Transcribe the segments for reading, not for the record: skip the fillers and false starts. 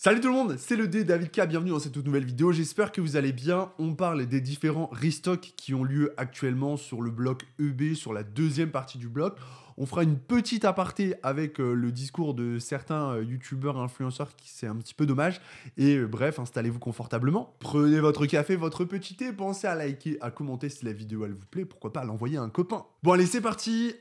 Salut tout le monde, c'est le D David K, bienvenue dans cette toute nouvelle vidéo, j'espère que vous allez bien. On parle des différents restocks qui ont lieu actuellement sur le bloc EB, sur la deuxième partie du bloc. On fera une petite aparté avec le discours de certains youtubeurs influenceurs qui c'est un petit peu dommage. Et bref, installez-vous confortablement, prenez votre café, votre petit thé, pensez à liker, à commenter si la vidéo elle vous plaît, pourquoi pas à l'envoyer à un copain. Bon allez, c'est parti.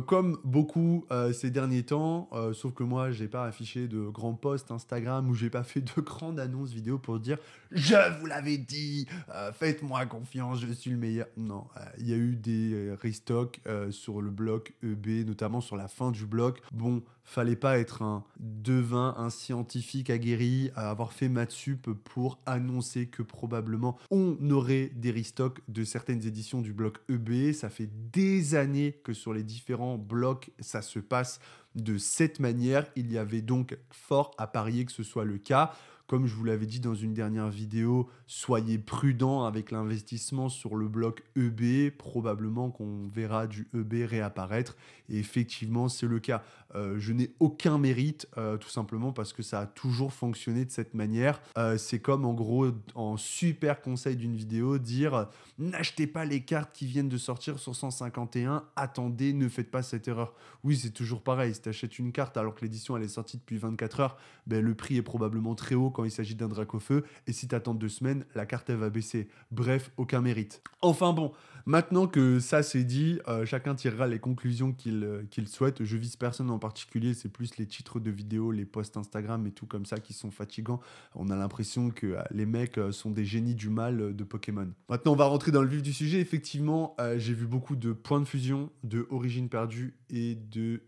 Comme beaucoup ces derniers temps, sauf que moi j'ai pas affiché de grands posts Instagram ou j'ai pas fait de grandes annonces vidéo pour dire je vous l'avais dit, faites-moi confiance, je suis le meilleur. Non, il y a eu des restocks sur le bloc EB, notamment sur la fin du bloc. Bon, fallait pas être un devin, un scientifique aguerri, à avoir fait maths sup pour annoncer que probablement on aurait des restocks de certaines éditions du bloc EB. Ça fait des années que sur les différents blocs, ça se passe de cette manière. Il y avait donc fort à parier que ce soit le cas. Comme je vous l'avais dit dans une dernière vidéo, soyez prudents avec l'investissement sur le bloc EB. Probablement qu'on verra du EB réapparaître. Et effectivement, c'est le cas. Je n'ai aucun mérite, tout simplement parce que ça a toujours fonctionné de cette manière. C'est comme en gros, en super conseil d'une vidéo, dire n'achetez pas les cartes qui viennent de sortir sur 151, attendez, ne faites pas cette erreur. Oui, c'est toujours pareil. Si tu achètes une carte alors que l'édition elle est sortie depuis 24 heures, ben, le prix est probablement très haut quand il s'agit d'un Dracofeu. Et si tu attends 2 semaines, la carte elle va baisser. Bref, aucun mérite. Enfin bon, maintenant que ça c'est dit, chacun tirera les conclusions qu'il souhaite. Je vise personne en particulier, c'est plus les titres de vidéos, les posts Instagram et tout comme ça qui sont fatigants. On a l'impression que les mecs sont des génies du mal de Pokémon. Maintenant, on va rentrer dans le vif du sujet. Effectivement, j'ai vu beaucoup de points de fusion, de Origine perdue et de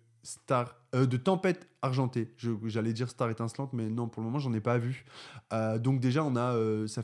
de Tempête argentée. J'allais dire Star étincelante, mais non, pour le moment, j'en ai pas vu. Donc déjà, on a,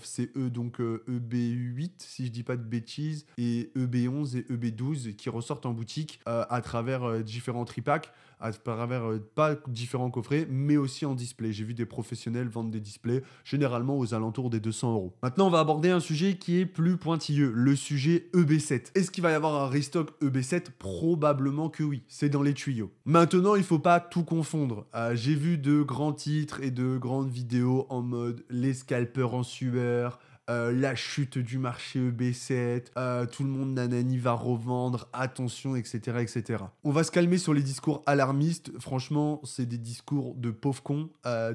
c'est donc EB8, si je dis pas de bêtises, et EB11 et EB12 qui ressortent en boutique à travers différents tripacks, à travers pas différents coffrets, mais aussi en display. J'ai vu des professionnels vendre des displays, généralement aux alentours des 200 €. Maintenant, on va aborder un sujet qui est plus pointilleux, le sujet EB7. Est-ce qu'il va y avoir un restock EB7? Probablement que oui, c'est dans les tuyaux. Maintenant, il faut pas tout confondre. J'ai vu de grands titres et de grandes vidéos en mode les scalpers en sueur, la chute du marché EB7, tout le monde nanani va revendre, attention, etc., etc. On va se calmer sur les discours alarmistes. Franchement, c'est des discours de pauvres cons.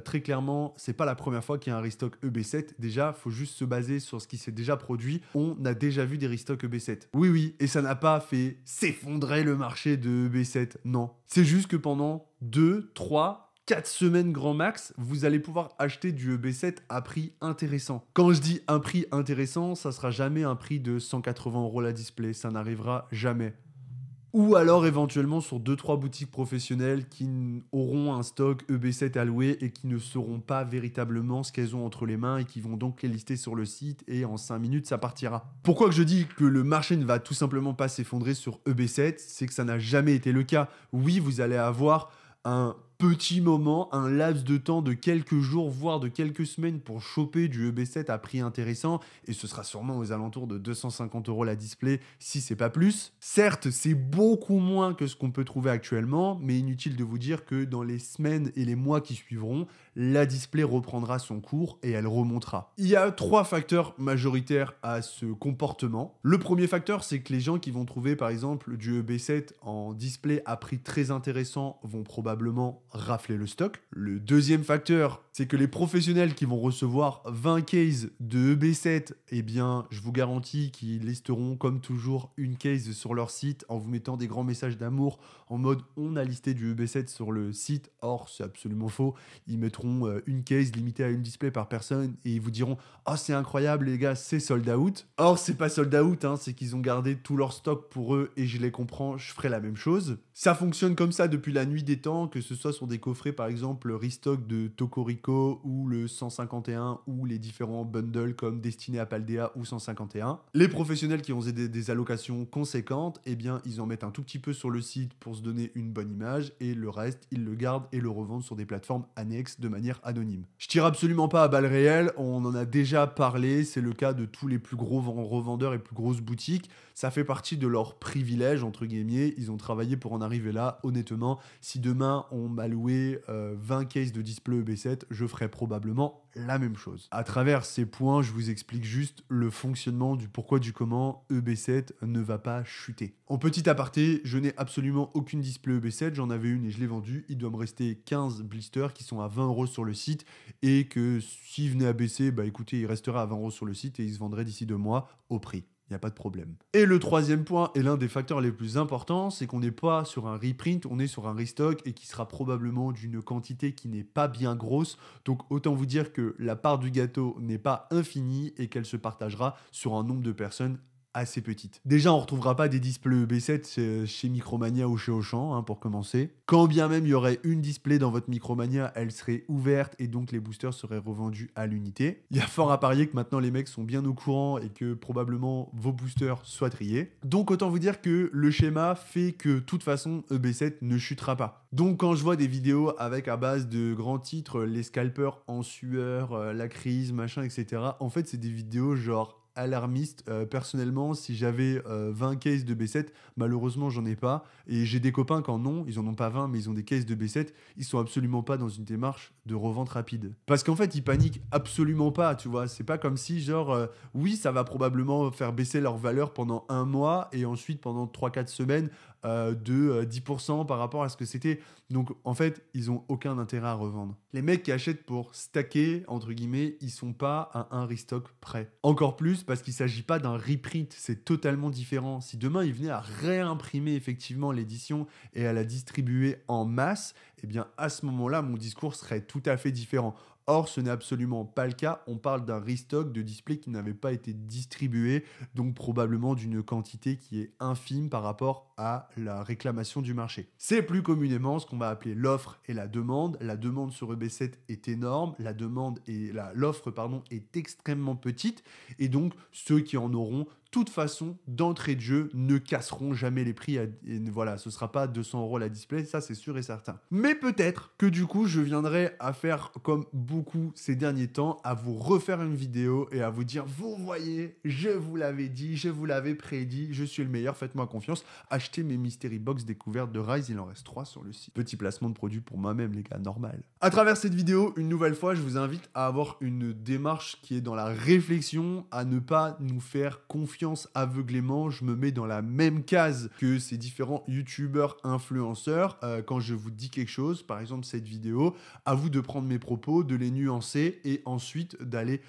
Très clairement, c'est pas la première fois qu'il y a un restock EB7. Déjà, faut juste se baser sur ce qui s'est déjà produit. On a déjà vu des restocks EB7. Oui, oui, et ça n'a pas fait s'effondrer le marché de EB7. Non. C'est juste que pendant 2, 3, 4 semaines grand max, vous allez pouvoir acheter du EB7 à prix intéressant. Quand je dis un prix intéressant, ça sera jamais un prix de 180 € la display, ça n'arrivera jamais. Ou alors éventuellement sur 2-3 boutiques professionnelles qui auront un stock EB7 à louer et qui ne sauront pas véritablement ce qu'elles ont entre les mains et qui vont donc les lister sur le site et en 5 minutes ça partira. Pourquoi que je dis que le marché ne va tout simplement pas s'effondrer sur EB7, c'est que ça n'a jamais été le cas. Oui, vous allez avoir un petit moment, un laps de temps de quelques jours, voire de quelques semaines pour choper du EB7 à prix intéressant, et ce sera sûrement aux alentours de 250 € la display, si c'est pas plus. Certes, c'est beaucoup moins que ce qu'on peut trouver actuellement, mais inutile de vous dire que dans les semaines et les mois qui suivront, la display reprendra son cours et elle remontera. Il y a 3 facteurs majoritaires à ce comportement. Le premier facteur, c'est que les gens qui vont trouver par exemple du EB7 en display à prix très intéressant vont probablement rafler le stock. Le deuxième facteur, c'est que les professionnels qui vont recevoir 20 cases de EB7, eh bien, je vous garantis qu'ils listeront comme toujours une case sur leur site en vous mettant des grands messages d'amour en mode on a listé du EB7 sur le site. Or, c'est absolument faux. Ils mettront une case limitée à une display par personne et ils vous diront oh, c'est incroyable les gars, c'est sold out. Or, c'est pas sold out, hein, c'est qu'ils ont gardé tout leur stock pour eux et je les comprends, je ferai la même chose. Ça fonctionne comme ça depuis la nuit des temps, que ce soit sur des coffrets par exemple le restock de Tokorico ou le 151 ou les différents bundles comme Destiné à Paldea ou 151. Les professionnels qui ont des allocations conséquentes, eh bien ils en mettent un tout petit peu sur le site pour se donner une bonne image et le reste ils le gardent et le revendent sur des plateformes annexes de manière anonyme. Je tire absolument pas à balles réelles, on en a déjà parlé, c'est le cas de tous les plus gros revendeurs et plus grosses boutiques. Ça fait partie de leur privilège entre guillemets, ils ont travaillé pour en arriver là. Honnêtement, si demain on m'a loué 20 cases de display EB7, je ferai probablement la même chose. À travers ces points, je vous explique juste le fonctionnement du pourquoi du comment EB7 ne va pas chuter. En petit aparté, je n'ai absolument aucune display EB7, j'en avais une et je l'ai vendue. Il doit me rester 15 blisters qui sont à 20 € sur le site et que s'il venait à baisser, bah écoutez, il restera à 20 € sur le site et il se vendrait d'ici 2 mois au prix. Il n'y a pas de problème. Et le troisième point, et l'un des facteurs les plus importants, c'est qu'on n'est pas sur un reprint, on est sur un restock et qui sera probablement d'une quantité qui n'est pas bien grosse. Donc autant vous dire que la part du gâteau n'est pas infinie et qu'elle se partagera sur un nombre de personnes assez petite. Déjà, on ne retrouvera pas des displays EB7 chez Micromania ou chez Auchan, hein, pour commencer. Quand bien même il y aurait une display dans votre Micromania, elle serait ouverte et donc les boosters seraient revendus à l'unité. Il y a fort à parier que maintenant les mecs sont bien au courant et que probablement vos boosters soient triés. Donc autant vous dire que le schéma fait que de toute façon EB7 ne chutera pas. Donc quand je vois des vidéos avec à base de grands titres, les scalpers en sueur, la crise, machin, etc. En fait c'est des vidéos genre alarmiste. Personnellement, si j'avais 20 cases de B7, malheureusement, j'en ai pas. Et j'ai des copains qui en ont, ils en ont pas 20, mais ils ont des cases de B7. Ils sont absolument pas dans une démarche de revente rapide. Parce qu'en fait, ils paniquent absolument pas, tu vois. C'est pas comme si, genre, oui, ça va probablement faire baisser leur valeur pendant un mois et ensuite pendant 3-4 semaines de 10% par rapport à ce que c'était. Donc, en fait, ils ont aucun intérêt à revendre. Les mecs qui achètent pour stacker, entre guillemets, ils sont pas à un restock prêt. Encore plus parce qu'il s'agit pas d'un reprint, c'est totalement différent. Si demain, ils venaient à réimprimer effectivement l'édition et à la distribuer en masse, eh bien, à ce moment-là, mon discours serait tout à fait différent. Or, ce n'est absolument pas le cas. On parle d'un restock de displays qui n'avait pas été distribué, donc probablement d'une quantité qui est infime par rapport à la réclamation du marché. C'est plus communément ce qu'on va appeler l'offre et la demande. La demande sur EB7 est énorme, l'offre est extrêmement petite, et donc ceux qui en auront toute façon, d'entrée de jeu, ne casseront jamais les prix. Et voilà, ce sera pas 200 € la display, ça c'est sûr et certain. Mais peut-être que du coup, je viendrai à faire comme beaucoup ces derniers temps, à vous refaire une vidéo et à vous dire, vous voyez, je vous l'avais dit, je vous l'avais prédit, je suis le meilleur, faites-moi confiance. Achetez mes Mystery Box découvertes de Rise, il en reste 3 sur le site. Petit placement de produit pour moi-même, les gars, normal. À travers cette vidéo, une nouvelle fois, je vous invite à avoir une démarche qui est dans la réflexion, à ne pas nous faire confiance aveuglément. Je me mets dans la même case que ces différents youtubeurs influenceurs. Quand je vous dis quelque chose, par exemple cette vidéo, à vous de prendre mes propos, de les nuancer et ensuite d'aller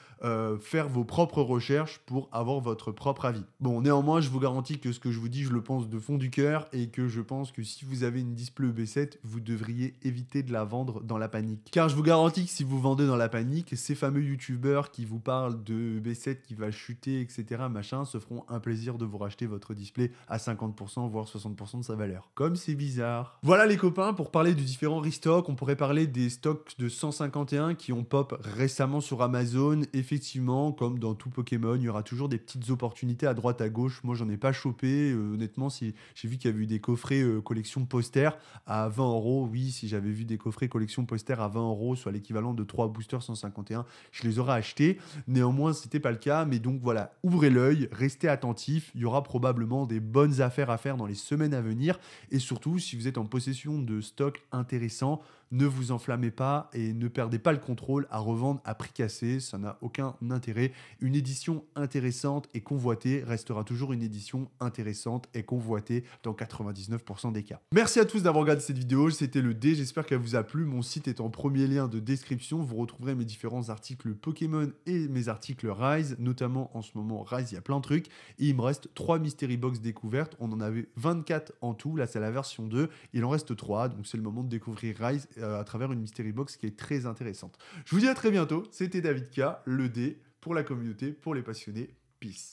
faire vos propres recherches pour avoir votre propre avis. Bon, néanmoins, je vous garantis que ce que je vous dis, je le pense de fond du cœur et que je pense que si vous avez une display EB7, vous devriez éviter de la vendre dans la panique. Car je vous garantis que si vous vendez dans la panique, ces fameux youtubeurs qui vous parlent de EB7 qui va chuter, etc., machin, se feront un plaisir de vous racheter votre display à 50% voire 60% de sa valeur. Comme c'est bizarre. Voilà les copains, pour parler du différents restocks, on pourrait parler des stocks de 151 qui ont pop récemment sur Amazon. Effectivement, comme dans tout Pokémon, il y aura toujours des petites opportunités à droite à gauche. Moi, j'en ai pas chopé. Honnêtement, si j'ai vu qu'il y avait eu des coffrets collection poster à 20 €. Oui, si j'avais vu des coffrets collection poster à 20 €, soit l'équivalent de 3 boosters 151, je les aurais achetés. Néanmoins, c'était pas le cas. Mais donc voilà, ouvrez l'œil, restez attentifs, il y aura probablement des bonnes affaires à faire dans les semaines à venir et surtout si vous êtes en possession de stocks intéressants, ne vous enflammez pas et ne perdez pas le contrôle à revendre à prix cassé, ça n'a aucun intérêt. Une édition intéressante et convoitée restera toujours une édition intéressante et convoitée dans 99% des cas. Merci à tous d'avoir regardé cette vidéo, c'était le D, j'espère qu'elle vous a plu. Mon site est en premier lien de description, vous retrouverez mes différents articles Pokémon et mes articles Rise, notamment en ce moment Rise, il y a plein de trucs. Et il me reste 3 Mystery Box découvertes. On en avait 24 en tout. Là, c'est la version 2. Il en reste 3. Donc, c'est le moment de découvrir Rise à travers une Mystery Box qui est très intéressante. Je vous dis à très bientôt. C'était David K, le D, pour la communauté, pour les passionnés. Peace.